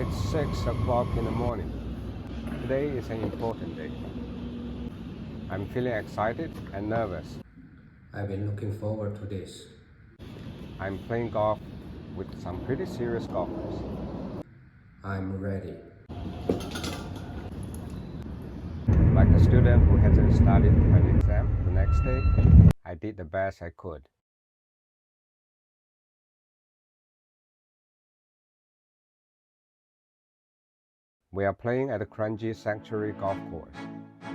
It's 6 o'clock in the morning. Today is an important day. I'm feeling excited and nervous. I've been looking forward to this. I'm playing golf with some pretty serious golfers. I'm ready. Like a student who hasn't studied for an exam the next day, I did the best I could. We are playing at the Kranji Sanctuary Golf Course.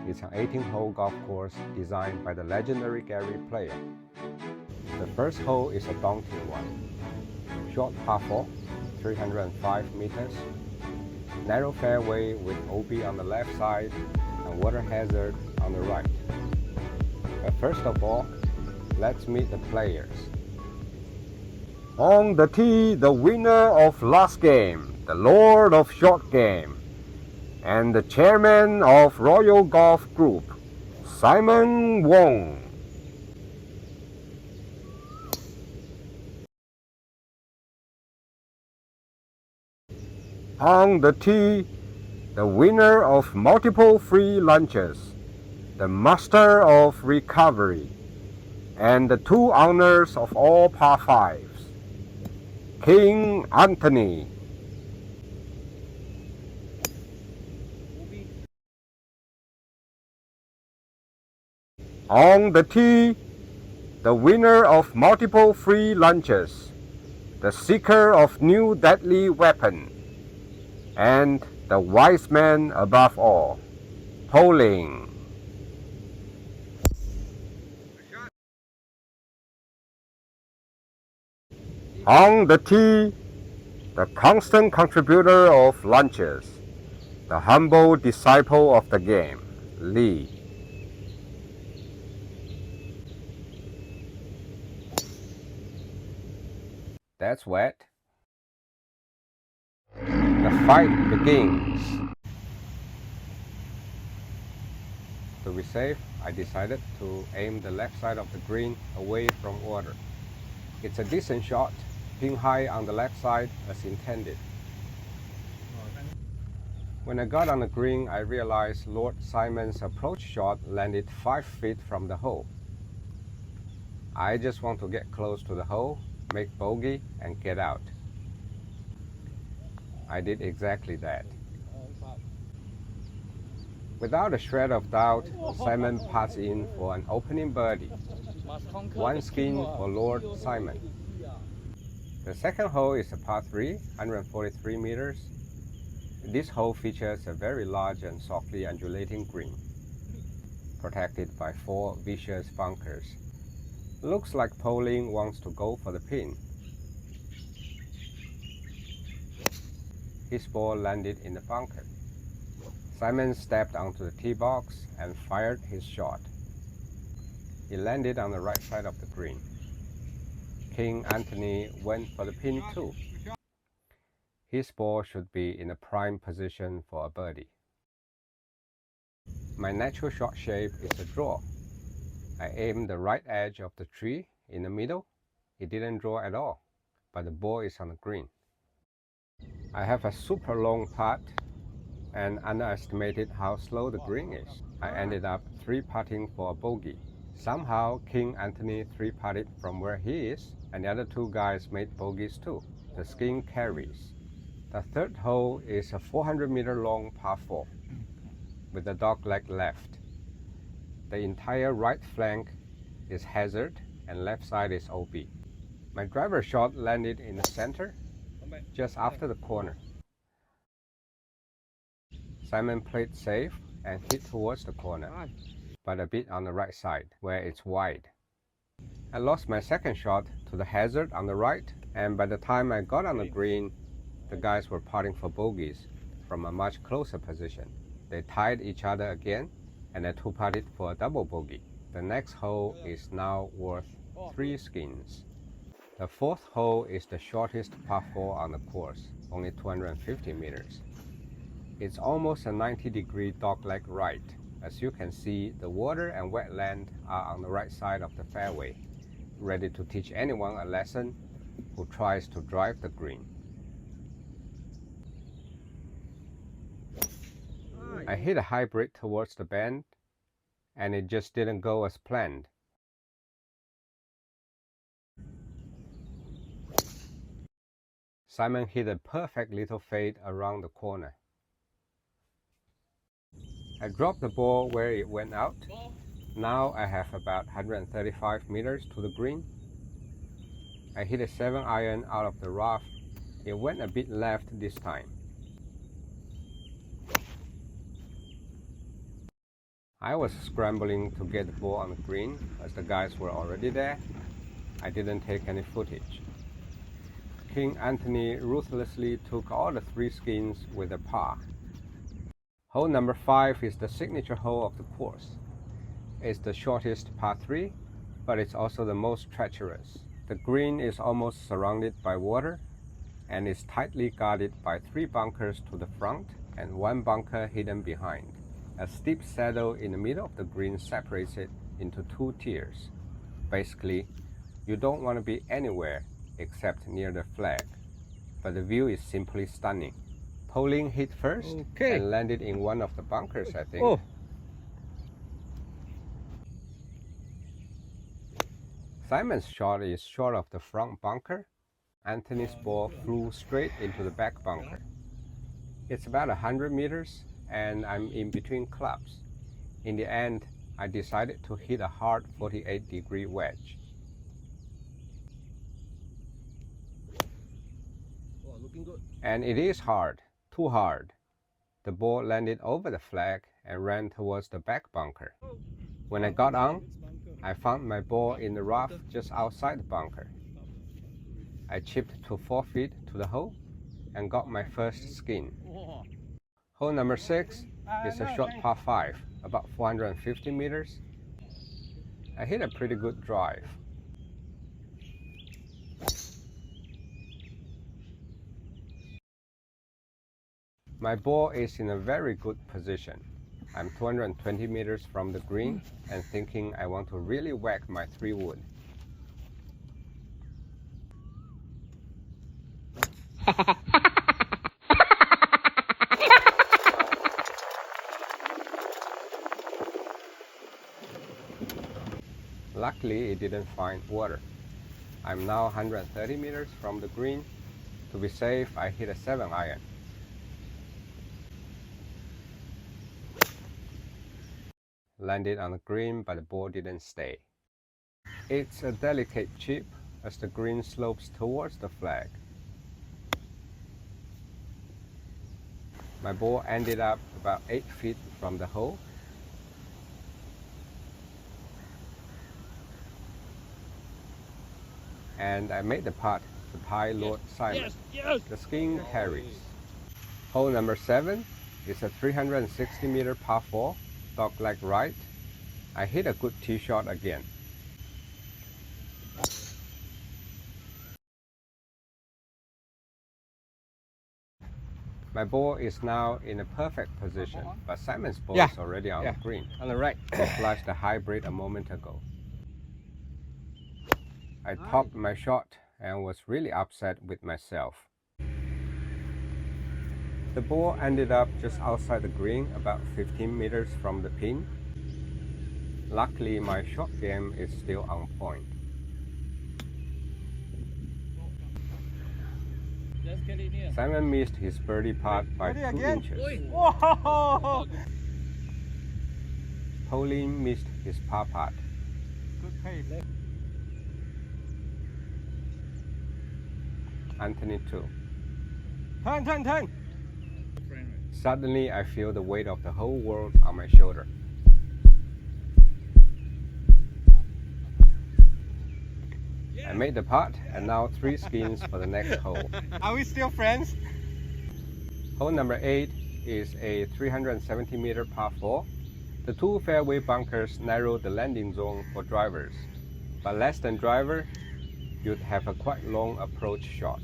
It's an 18-hole golf course designed by the legendary Gary Player. The first hole is a daunting one. Short par 4, 305 meters. Narrow fairway with OB on the left side and water hazard on the right. But first of all, let's meet the players. On the tee, the winner of last game, the Lord of Short Game, and the chairman of Royal Golf Group, Simon Wong. On the tee, the winner of multiple free lunches, the master of recovery, and the two owners of all par fives, King Anthony. On the tee, the winner of multiple free lunches, the seeker of new deadly weapon, and the wise man above all, Pauling. On the tee, the constant contributor of lunches, the humble disciple of the game, Lee. That's wet. The fight begins. To be safe, I decided to aim the left side of the green away from water. It's a decent shot, pin high on the left side as intended. When I got on the green, I realized Lord Simon's approach shot landed 5 feet from the hole. I just want to get close to the hole, make bogey, and get out. I did exactly that. Without a shred of doubt, Simon putts in for an opening birdie. One skin for Lord Simon. The second hole is a par 3, 143 meters. This hole features a very large and softly undulating green, protected by 4 vicious bunkers. Looks like Pauling wants to go for the pin. His ball landed in the bunker. Simon stepped onto the tee box and fired his shot. It landed on the right side of the green. King Anthony went for the pin too. His ball should be in a prime position for a birdie. My natural shot shape is a draw. I aimed the right edge of the tree in the middle. It didn't draw at all, but the ball is on the green. I have a super long putt and underestimated how slow the green is. I ended up 3-putting for a bogey. Somehow King Anthony 3-putted from where he is, and the other 2 guys made bogeys too. The skin carries. The third hole is a 400-meter long par 4 with a dogleg left. The entire right flank is hazard and left side is OB. My driver shot landed in the center, just after the corner. Simon played safe and hit towards the corner, but a bit on the right side, where it's wide. I lost my second shot to the hazard on the right, and by the time I got on the green, the guys were putting for bogeys from a much closer position. They tied each other again, and I 2-putted for a double bogey. The next hole is now worth 3 skins. The fourth hole is the shortest par 4 on the course, only 250 meters. It's almost a 90-degree dogleg right. As you can see, the water and wetland are on the right side of the fairway, ready to teach anyone a lesson who tries to drive the green. I hit a hybrid towards the band, and it just didn't go as planned. Simon hit a perfect little fade around the corner. I dropped the ball where it went out. Now I have about 135 meters to the green. I hit a 7-iron out of the rough. It went a bit left this time. I was scrambling to get the ball on the green as the guys were already there. I didn't take any footage. King Anthony ruthlessly took all the 3 skins with a par. Hole number 5 is the signature hole of the course. It's the shortest par 3, but it's also the most treacherous. The green is almost surrounded by water and is tightly guarded by 3 bunkers to the front and 1 bunker hidden behind. A steep saddle in the middle of the green separates it into 2 tiers. Basically, you don't want to be anywhere except near the flag, but the view is simply stunning. Pauline hit first and landed in one of the bunkers, I think. Oh. Simon's shot is short of the front bunker. Anthony's ball flew straight into the back bunker. It's about 100 meters and I'm in between clubs. In the end, I decided to hit a hard 48-degree wedge. Oh, looking good. And it is hard, too hard. The ball landed over the flag and ran towards the back bunker. When I got on, I found my ball in the rough just outside the bunker. I chipped to 4 feet to the hole and got my first skin. Hole number 6 is a short par 5, about 450 meters. I hit a pretty good drive. My ball is in a very good position. I'm 220 meters from the green and thinking I want to really whack my 3-wood. Luckily, it didn't find water. I'm now 130 meters from the green. To be safe, I hit a 7-iron. Landed on the green, but the ball didn't stay. It's a delicate chip as the green slopes towards the flag. My ball ended up about 8 feet from the hole. And I made the putt to tie Lord Simon. The skin carries. Hole number 7 is a 360-meter par 4, dogleg right. I hit a good tee shot again. My ball is now in a perfect position, but Simon's ball is already on the green. On the right. He flashed a hybrid a moment ago. I topped my shot and was really upset with myself. The ball ended up just outside the green, about 15 meters from the pin. Luckily, my shot game is still on point. Simon missed his birdie putt by 2 inches. Whoa! Pauline missed his par putt. Good pace. Anthony too. Turn! Suddenly, I feel the weight of the whole world on my shoulder. I made the putt, and now 3 skins for the next hole. Are we still friends? Hole number 8 is a 370-meter par 4. The 2 fairway bunkers narrow the landing zone for drivers, but less than driver, you'd have a quite long approach shot.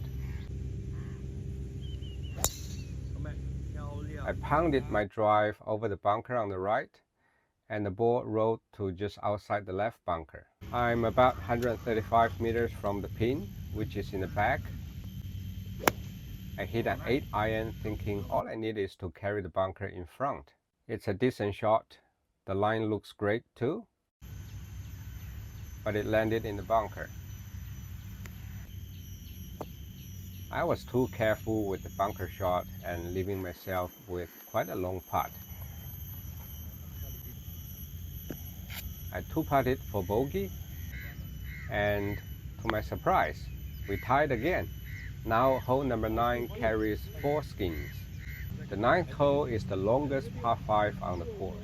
I pounded my drive over the bunker on the right, and the ball rolled to just outside the left bunker. I'm about 135 meters from the pin, which is in the back. I hit an 8-iron thinking all I need is to carry the bunker in front. It's a decent shot. The line looks great too, but it landed in the bunker. I was too careful with the bunker shot and leaving myself with quite a long putt. I two-putted for bogey, and to my surprise, we tied again. Now hole number 9 carries 4 skins. The 9th hole is the longest par 5 on the course,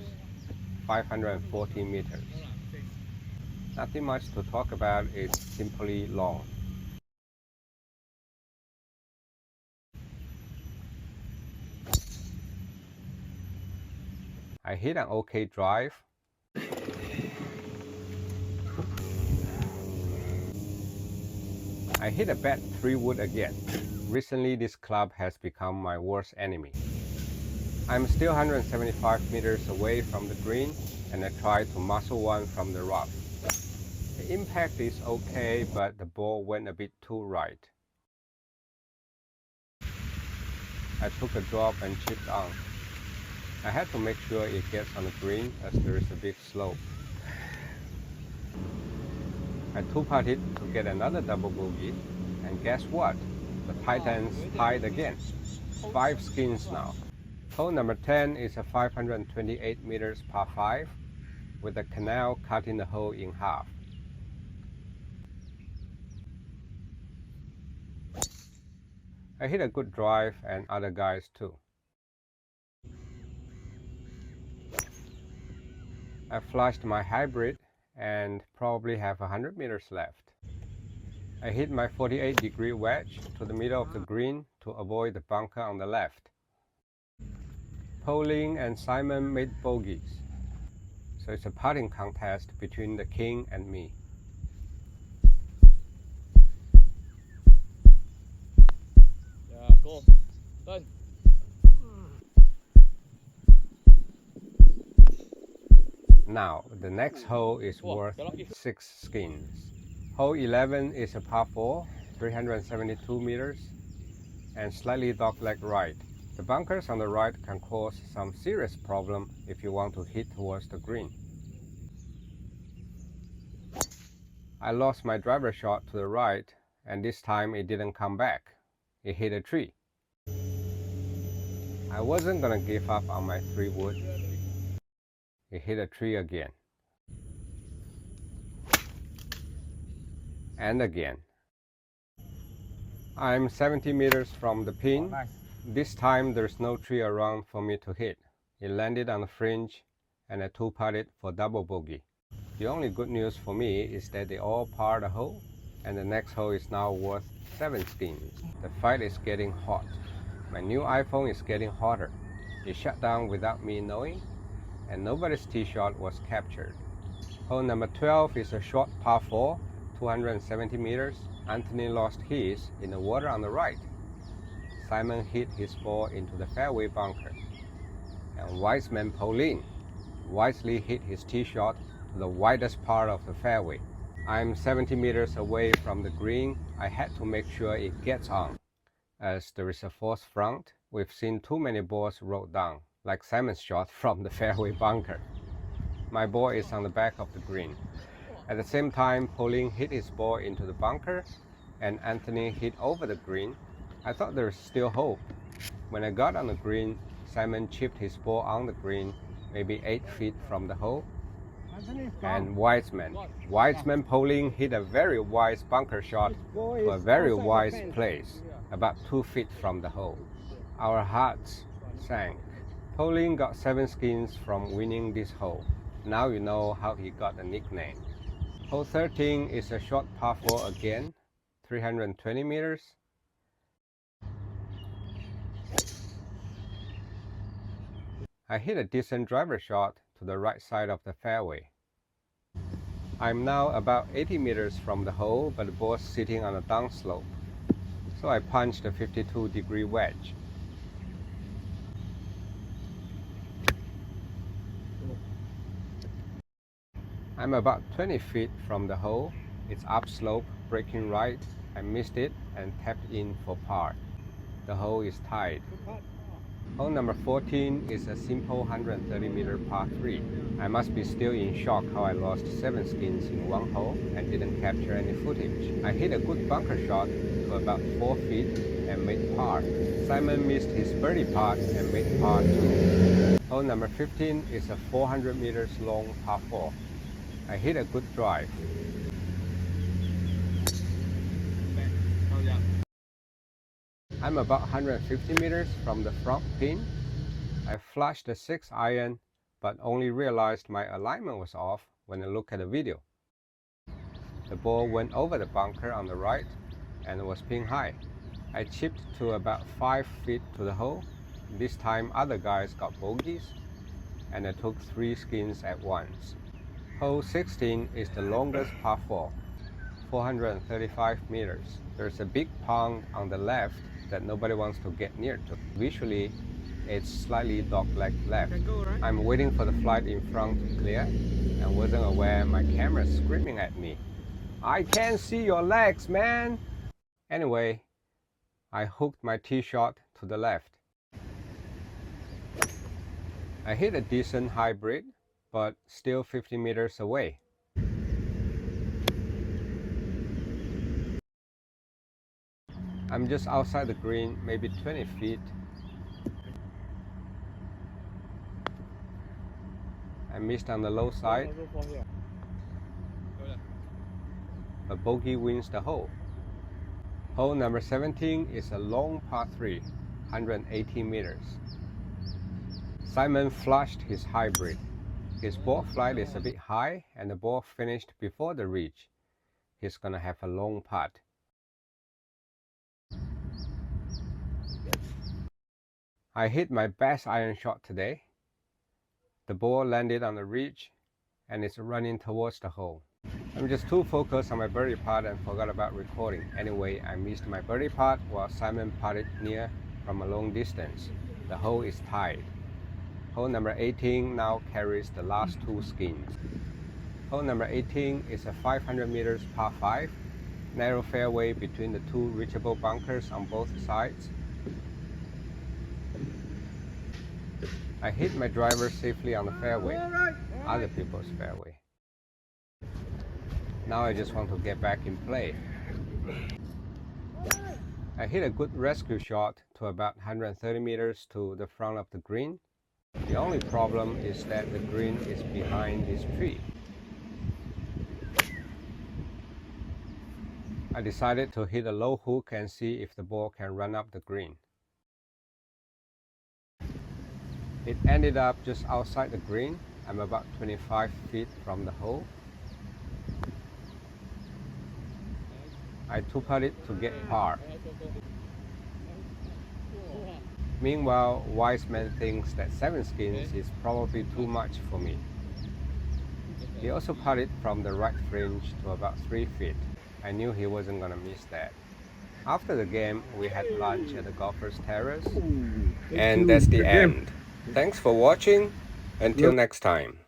540 meters. Nothing much to talk about, it's simply long. I hit an okay drive. I hit a bad 3-wood again. Recently this club has become my worst enemy. I'm still 175 meters away from the green and I try to muscle one from the rough. The impact is okay, but the ball went a bit too right. I took a drop and chipped on. I had to make sure it gets on the green as there is a big slope. I two-putted to get another double bogey, and guess what? The Titans tied again. 5 skins now. Hole number 10 is a 528 meters par 5 with a canal cutting the hole in half. I hit a good drive and other guys too. I flushed my hybrid and probably have 100 meters left. I hit my 48-degree wedge to the middle of the green to avoid the bunker on the left. Pauline and Simon made bogeys, so it's a putting contest between the king and me. Yeah, go. Done. Now, the next hole is worth 6 skins. Hole 11 is a par 4, 372 meters, and slightly dogleg right. The bunkers on the right can cause some serious problem if you want to hit towards the green. I lost my driver shot to the right, and this time it didn't come back. It hit a tree. I wasn't gonna give up on my 3-wood. It hit a tree again. And again. I'm 70 meters from the pin. Nice. This time there's no tree around for me to hit. It landed on the fringe and I two-putted for double bogey. The only good news for me is that they all par the hole and the next hole is now worth 7 skins. The fight is getting hot. My new iPhone is getting hotter. It shut down without me knowing, and nobody's tee shot was captured. Hole number 12 is a short par 4, 270 meters. Anthony lost his in the water on the right. Simon hit his ball into the fairway bunker. And Wiseman Pauline wisely hit his tee shot to the widest part of the fairway. I'm 70 meters away from the green. I had to make sure it gets on. As there is a force front, we've seen too many balls rolled down, like Simon's shot from the fairway bunker. My ball is on the back of the green. At the same time, Pauline hit his ball into the bunker and Anthony hit over the green. I thought there was still hope. When I got on the green, Simon chipped his ball on the green, maybe 8 feet from the hole. And Wiseman Pauline hit a very wise bunker shot to a very wise place, about 2 feet from the hole. Our hearts sank. Pauline got 7 skins from winning this hole. Now you know how he got the nickname. Hole 13 is a short par 4 again, 320 meters. I hit a decent driver shot to the right side of the fairway. I'm now about 80 meters from the hole, but the ball's sitting on a downslope. So I punched a 52-degree wedge. I'm about 20 feet from the hole. It's upslope, breaking right. I missed it and tapped in for par. The hole is tied. Hole number 14 is a simple 130-meter par 3. I must be still in shock how I lost 7 skins in one hole and didn't capture any footage. I hit a good bunker shot to about 4 feet and made par. Simon missed his birdie putt and made par 2. Hole number 15 is a 400 meters long par 4. I hit a good drive. I'm about 150 meters from the front pin. I flashed a 6 iron, but only realized my alignment was off when I looked at the video. The ball went over the bunker on the right and was pin high. I chipped to about 5 feet to the hole. This time other guys got bogeys, and I took 3 skins at once. Hole 16 is the longest par 4, 435 meters. There's a big pond on the left that nobody wants to get near to. Visually, it's slightly dog-leg left. I'm waiting for the flight in front to clear and wasn't aware my camera's screaming at me. I can't see your legs, man! Anyway, I hooked my tee shot to the left. I hit a decent hybrid, but still 50 meters away. I'm just outside the green, maybe 20 feet. I missed on the low side. A bogey wins the hole. Hole number 17 is a long par 3, 180 meters. Simon flushed his hybrid. His ball flight is a bit high and the ball finished before the reach. He's gonna have a long putt. I hit my best iron shot today. The ball landed on the ridge and it's running towards the hole. I'm just too focused on my birdie putt and forgot about recording. Anyway, I missed my birdie putt while Simon putted near from a long distance. The hole is tied. Hole number 18 now carries the last 2 skins. Hole number 18 is a 500 meters par 5, narrow fairway between the 2 reachable bunkers on both sides. I hit my driver safely on the fairway, other people's fairway. Now I just want to get back in play. I hit a good rescue shot to about 130 meters to the front of the green. The only problem is that the green is behind this tree. I decided to hit a low hook and see if the ball can run up the green. It ended up just outside the green. I'm about 25 feet from the hole. I two-putt it to get par. Meanwhile, Wise Man thinks that 7 skins is probably too much for me. He also putted from the right fringe to about 3 feet. I knew he wasn't gonna miss that. After the game, we had lunch at the golfer's terrace, and that's the end. Thanks for watching. Until next time.